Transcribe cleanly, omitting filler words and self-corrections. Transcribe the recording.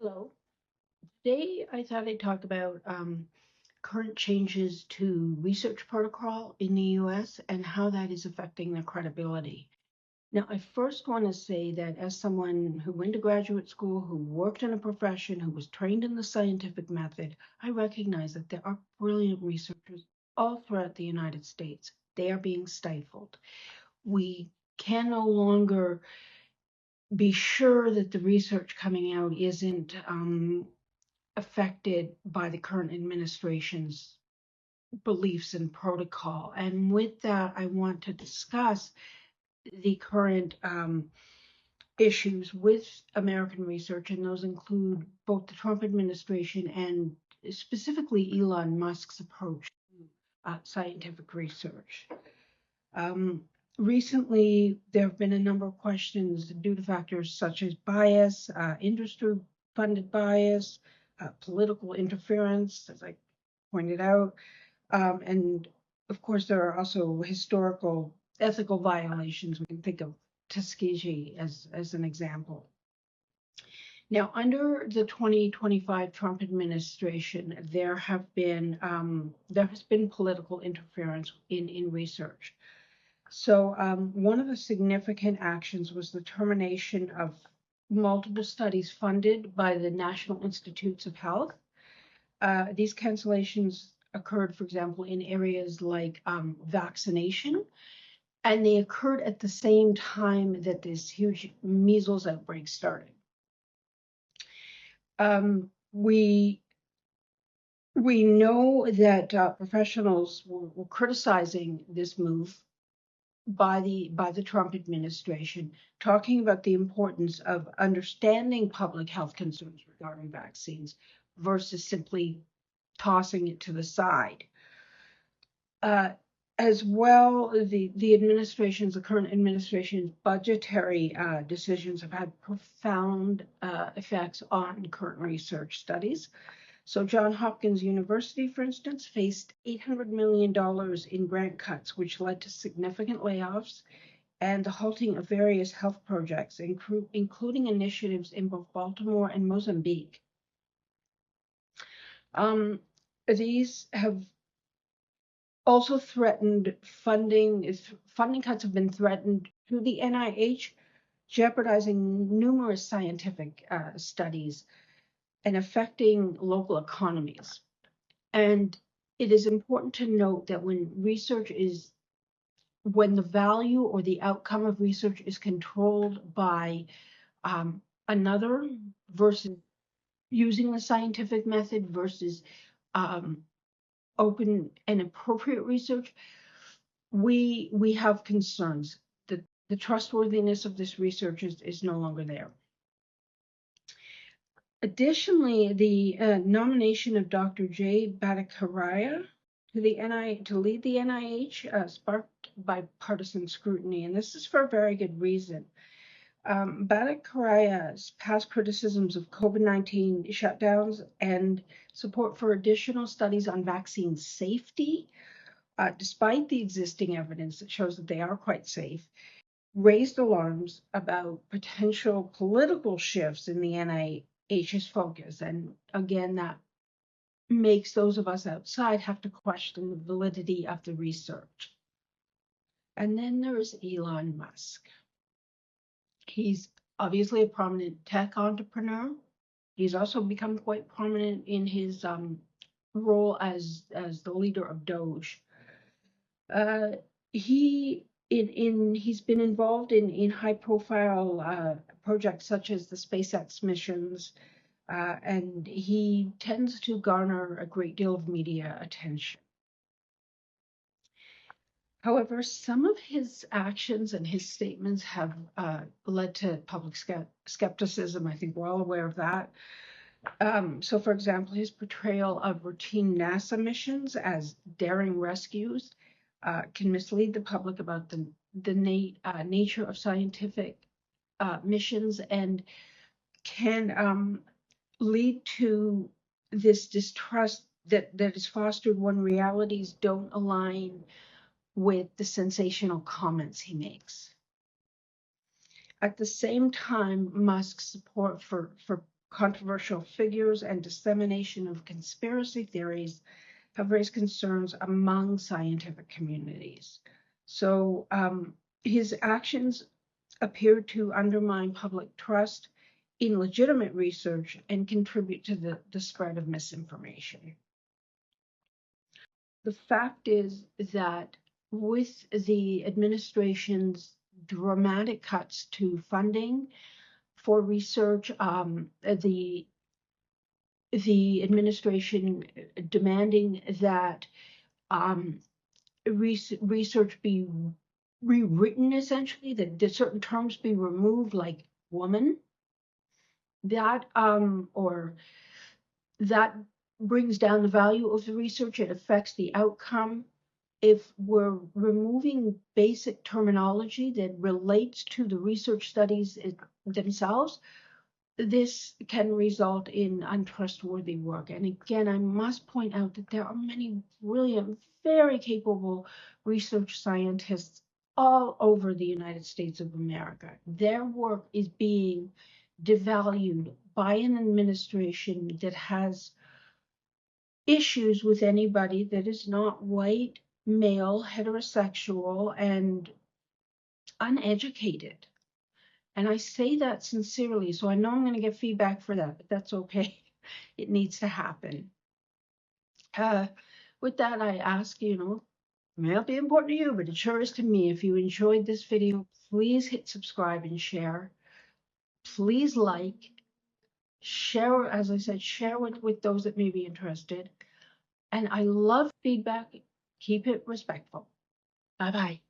Hello. Today, I thought I'd talk about current changes to research protocol in the US and how that is affecting their credibility. Now, I first want to say that as someone who went to graduate school, who worked in a profession, who was trained in the scientific method, I recognize that there are brilliant researchers all throughout the United States. They are being stifled. We can no longer be sure that the research coming out isn't affected by the current administration's beliefs and protocol. And with that, I want to discuss the current issues with American research, and those include both the Trump administration and specifically Elon Musk's approach to scientific research. Um, Recently, there have been a number of questions due to factors such as bias, industry-funded bias, political interference, as I pointed out, and of course, there are also historical ethical violations. We can think of Tuskegee as an example. Now, under the 2025 Trump administration, there has been political interference in research. So one of the significant actions was the termination of multiple studies funded by the National Institutes of Health. These cancellations occurred, for example, in areas like vaccination, and they occurred at the same time that this huge measles outbreak started. We know that professionals were criticizing this move by the Trump administration, talking about the importance of understanding public health concerns regarding vaccines versus simply tossing it to the side. As well, the current administration's budgetary decisions have had profound effects on current research studies. So Johns Hopkins University, for instance, faced $800 million in grant cuts, which led to significant layoffs and the halting of various health projects, including initiatives in both Baltimore and Mozambique. These have also threatened funding. Funding cuts have been threatened through the NIH, jeopardizing numerous scientific studies and affecting local economies. And it is important to note that when the value or the outcome of research is controlled by another versus using the scientific method versus open and appropriate research, we have concerns that the trustworthiness of this research is no longer there. Additionally, the nomination of Dr. Jay Bhattacharya to lead the NIH sparked bipartisan scrutiny, and this is for a very good reason. Bhattacharya's past criticisms of COVID-19 shutdowns and support for additional studies on vaccine safety, despite the existing evidence that shows that they are quite safe, raised alarms about potential political shifts in the NIH's focus. And again, that makes those of us outside have to question the validity of the research. And then there's Elon Musk. He's obviously a prominent tech entrepreneur. He's also become quite prominent in his role as the leader of Doge. He's been involved in high-profile projects such as the SpaceX missions, and he tends to garner a great deal of media attention. However, some of his actions and his statements have led to public skepticism. I think we're all aware of that. So, for example, his portrayal of routine NASA missions as daring rescues can mislead the public about the nature of scientific missions and can lead to this distrust that is fostered when realities don't align with the sensational comments he makes. At the same time, Musk's support for controversial figures and dissemination of conspiracy theories have raised concerns among scientific communities. So his actions appear to undermine public trust in legitimate research and contribute to the spread of misinformation. The fact is that with the administration's dramatic cuts to funding for research, the administration demanding that research be rewritten, essentially, that certain terms be removed, like woman, that or that brings down the value of the research. It affects the outcome. If we're removing basic terminology that relates to the research studies themselves, this can result in untrustworthy work. And again, I must point out that there are many brilliant, very capable research scientists all over the United States of America. Their work is being devalued by an administration that has issues with anybody that is not white, male, heterosexual, and uneducated. And I say that sincerely, so I know I'm going to get feedback for that, but that's okay. It needs to happen. With that, I ask, it may not be important to you, but it sure is to me. If you enjoyed this video, please hit subscribe and share. Please like, share, as I said, share with those that may be interested. And I love feedback. Keep it respectful. Bye-bye.